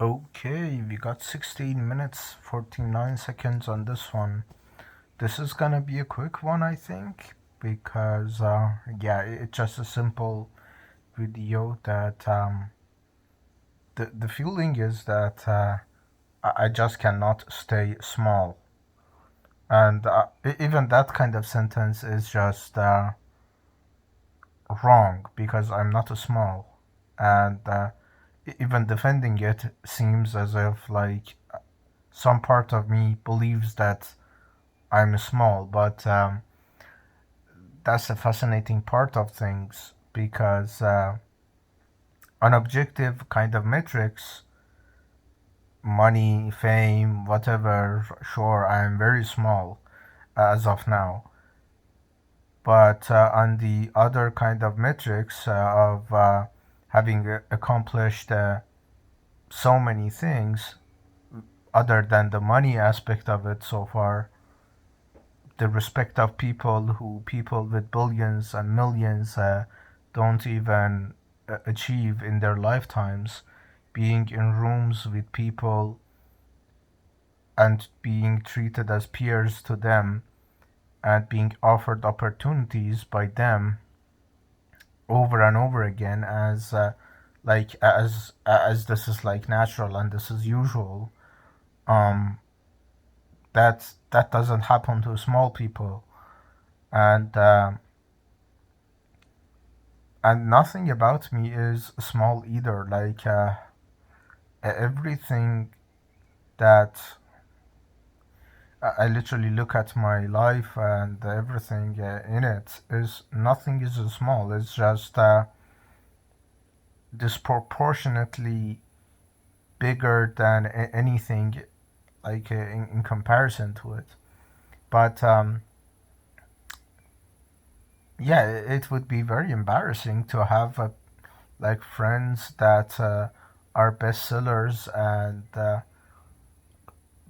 Okay, we got 16 minutes 49 seconds on this one. This is gonna be a quick one, I think, because yeah, it's just a simple video that the feeling is that I just cannot stay small, and even that kind of sentence is just wrong because I'm not a small, and even defending it seems as if like some part of me believes that I'm small, but that's a fascinating part of things because on objective kind of metrics, money, fame, whatever, sure, I'm very small as of now. But on the other kind of metrics of having accomplished so many things, other than the money aspect of it so far, the respect of people with billions and millions don't even achieve in their lifetimes, being in rooms with people and being treated as peers to them and being offered opportunities by them over and over again as as this is like natural and this is usual. um that doesn't happen to small people, and nothing about me is small either. Like everything that I literally look at my life and everything in it is nothing is small. It's just disproportionately bigger than anything like in comparison to it. But yeah, it would be very embarrassing to have like friends that are bestsellers and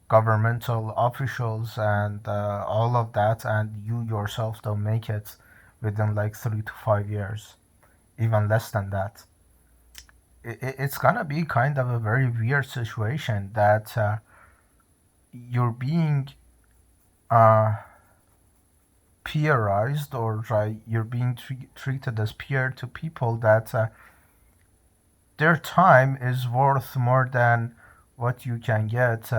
governmental officials and all of that, and you yourself don't make it within like 3 to 5 years, even less than that. It's gonna be kind of a very weird situation that you're being uh, peerized, or you're being treated as peer to people that their time is worth more than what you can get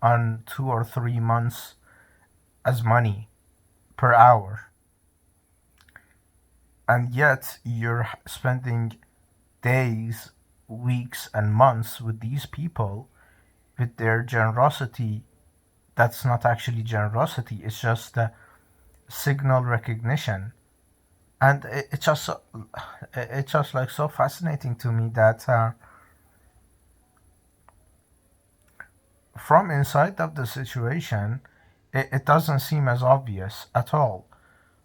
on 2 or 3 months as money per hour, and yet you're spending days, weeks, and months with these people with their generosity. That's not actually generosity, it's just signal recognition. And it's just like so fascinating to me that from inside of the situation, it doesn't seem as obvious at all.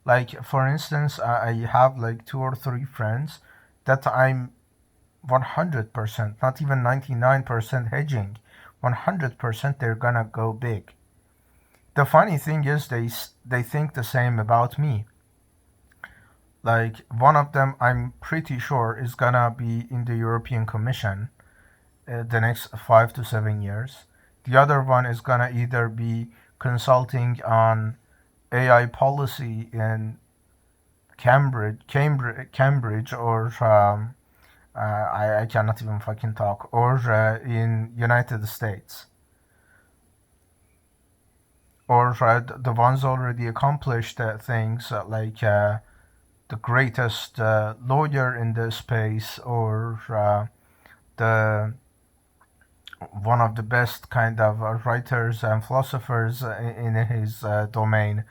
Like for instance, I have like 2 or 3 friends that I'm 100%, not even 99% hedging. 100% they're gonna go big. The funny thing is they think the same about me. Like one of them, I'm pretty sure is gonna be in the European Commission the next 5 to 7 years. The other one is gonna either be consulting on AI policy in Cambridge, or I cannot even fucking talk, or in United States, or the ones already accomplished things like the greatest lawyer in the space, or the one of the best kind of writers and philosophers in his domain,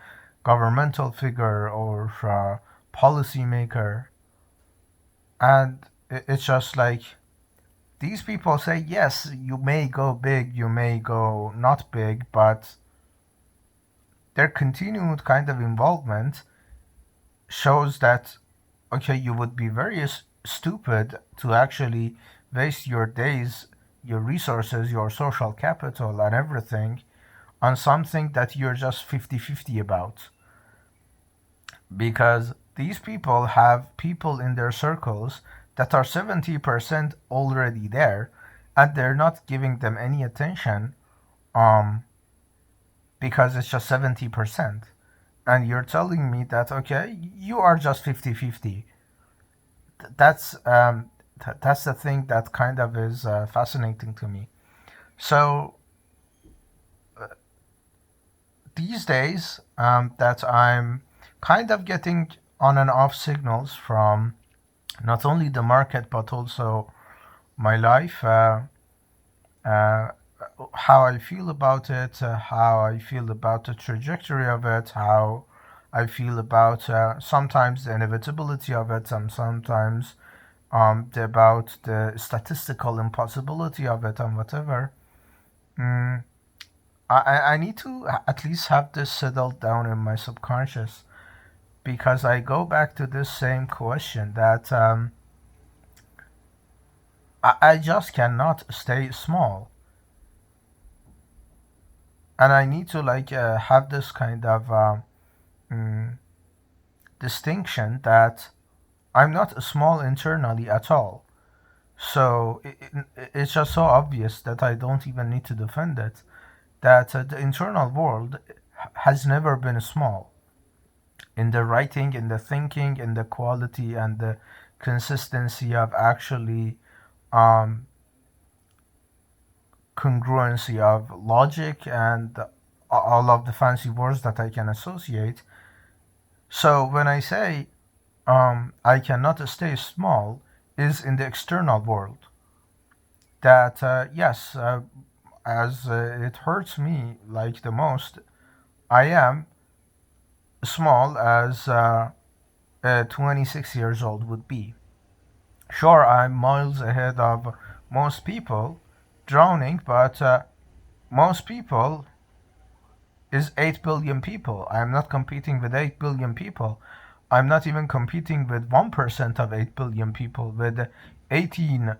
governmental figure, or policy maker. And it's just like these people say, yes, you may go big, you may go not big, but their continued kind of involvement shows that, okay, you would be very stupid to actually waste your days, your resources, your social capital, and everything on something that you're just 50-50 about. Because these people have people in their circles that are 70% already there, and they're not giving them any attention um because it's just 70%. And you're telling me that okay, you are just 50-50. That's that's the thing that kind of is fascinating to me. So these days, that I'm kind of getting on and off signals from not only the market but also my life, uh, how I feel about it, how I feel about the trajectory of it, how I feel about sometimes the inevitability of it, and sometimes about the statistical impossibility of it, and whatever. Mm, I need to at least have this settled down in my subconscious, because I go back to this same question that I just cannot stay small, and I need to like have this kind of mm, distinction that I'm not small internally at all. So it's just so obvious that I don't even need to defend it. That the internal world has never been small in the writing, in the thinking, in the quality and the consistency of actually um, congruency of logic and all of the fancy words that I can associate. So when I say I cannot stay small, is in the external world. That yes, as it hurts me like the most, I am small as 26 years old would be. Sure, I'm miles ahead of most people drowning, but most people is 8 billion people. I'm not competing with 8 billion people. I'm not even competing with 1% of 8 billion people, with 18,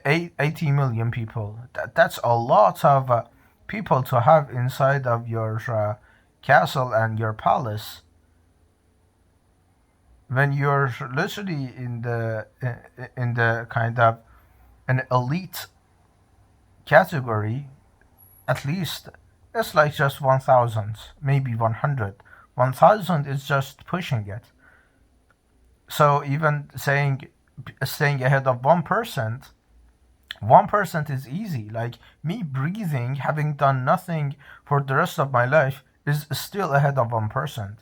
80 million people. That's a lot of people to have inside of your castle and your palace when you're literally in the kind of an elite category. At least it's like just 1,000, maybe 100. 1,000 is just pushing it. So even saying staying ahead of 1%, 1% is easy. Like me breathing, having done nothing for the rest of my life, is still ahead of 1%.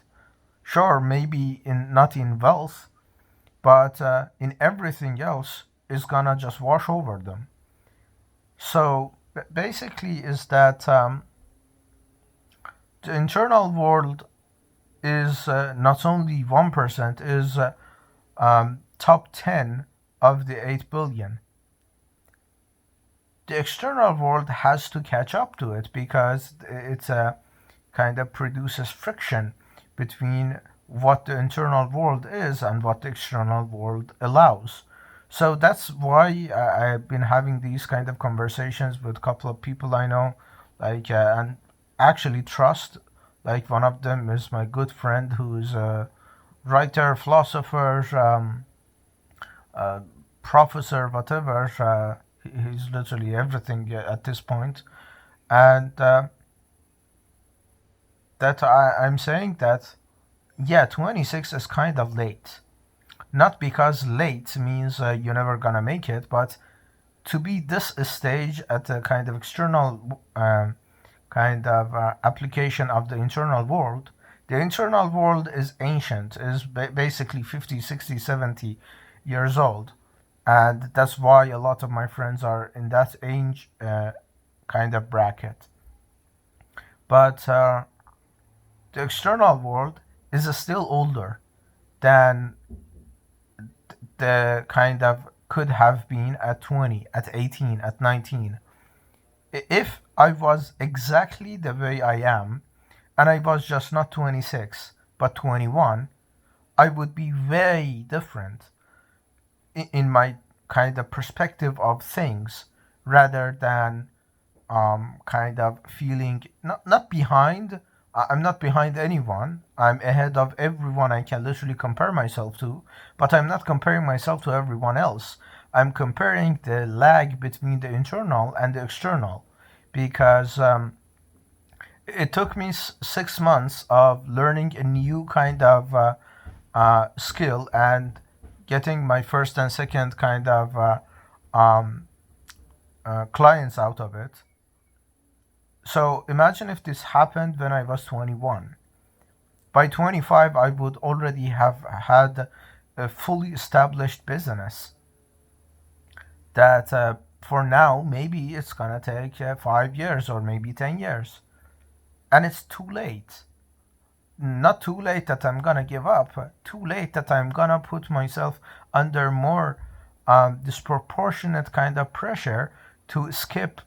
Sure, maybe in not in wealth, but in everything else is gonna just wash over them. So basically, is that the internal world is not only 1%, is top 10 of the 8 billion. The external world has to catch up to it because it's a kind of produces friction between what the internal world is and what the external world allows. So that's why I've been having these kind of conversations with a couple of people I know, like and actually trust. Like one of them is my good friend who's a writer, philosopher, uh, professor, whatever. He's literally everything at this point, and that I'm saying that yeah, 26 is kind of late. Not because late means you're never gonna make it, but to be this stage at a kind of external kind of application of the internal world. The internal world is ancient, is basically 50, 60, 70 years old. And that's why a lot of my friends are in that age kind of bracket. But the external world is still older than the kind of could have been at 20, at 18, at 19. If I was exactly the way I am, and I was just not 26, but 21, I would be very different in my kind of perspective of things rather than kind of feeling not behind. I'm not behind anyone. I'm ahead of everyone I can literally compare myself to, but I'm not comparing myself to everyone else. I'm comparing the lag between the internal and the external, because it took me 6 months of learning a new kind of skill and getting my first and second kind of um, clients out of it. So imagine if this happened when I was 21. By 25, I would already have had a fully established business that for now, maybe it's gonna take 5 years or maybe 10 years. And it's too late. Not too late that I'm gonna give up, too late that I'm gonna put myself under more disproportionate kind of pressure to skip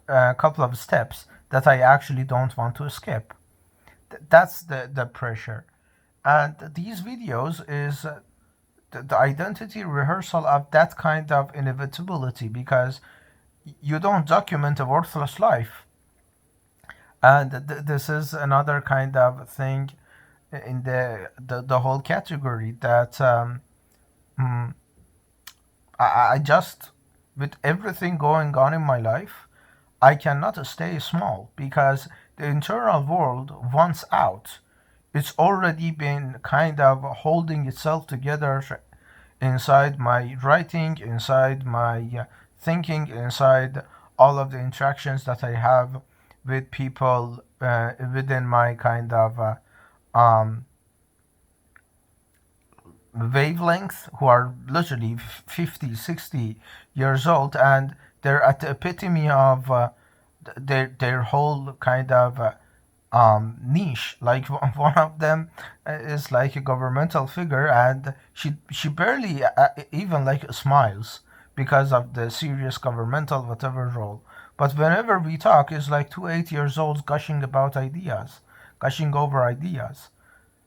a couple of steps that I actually don't want to skip. That's the pressure. And these videos is the identity rehearsal of that kind of inevitability, because you don't document a worthless life. And this is another kind of thing in the whole category that mm, I just, with everything going on in my life, I cannot stay small because the internal world wants out. It's already been kind of holding itself together inside my writing, inside my thinking, inside all of the interactions that I have with people within my kind of um, wavelength, who are literally 50, 60 years old, and they're at the epitome of their whole kind of niche. Like one of them is like a governmental figure, and she barely even like smiles because of the serious governmental whatever role. But whenever we talk, it's like two 8 years olds gushing about ideas, gushing over ideas.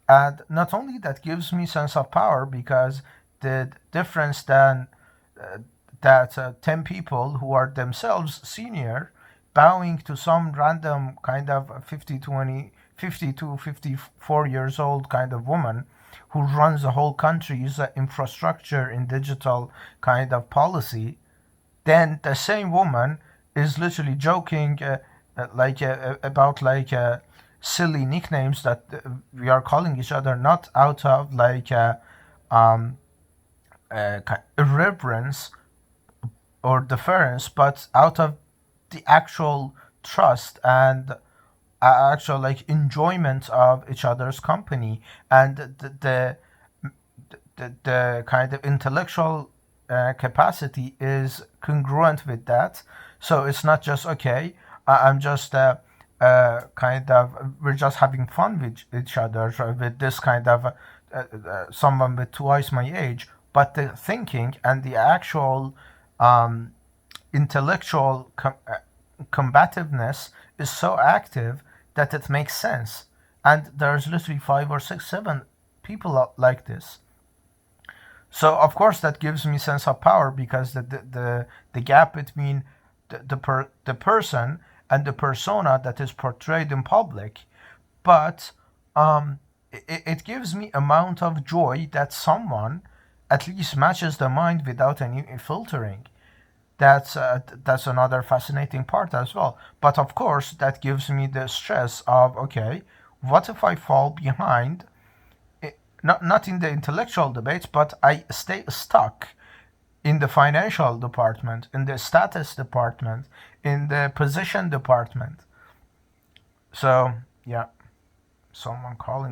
And not only that gives me sense of power, because the difference than uh, that 10 people who are themselves senior bowing to some random kind of 50 20 50 to 54 years old kind of woman who runs the whole country's infrastructure in digital kind of policy, then the same woman is literally joking about like silly nicknames that we are calling each other, not out of like um, irreverence or deference, but out of the actual trust and actual like enjoyment of each other's company, and the kind of intellectual capacity is congruent with that. So it's not just okay. I'm just kind of, we're just having fun with each other with this kind of someone with twice my age, but the thinking and the actual um, intellectual combativeness is so active that it makes sense. And there's literally five or six, seven people like this. So of course that gives me sense of power, because the gap between the person and the persona that is portrayed in public, but it gives me amount of joy that someone at least matches the mind without any filtering. That's another fascinating part as well. But of course, that gives me the stress of, okay, what if I fall behind? Not in the intellectual debates, but I stay stuck in the financial department, in the status department, in the position department. So yeah, someone calling.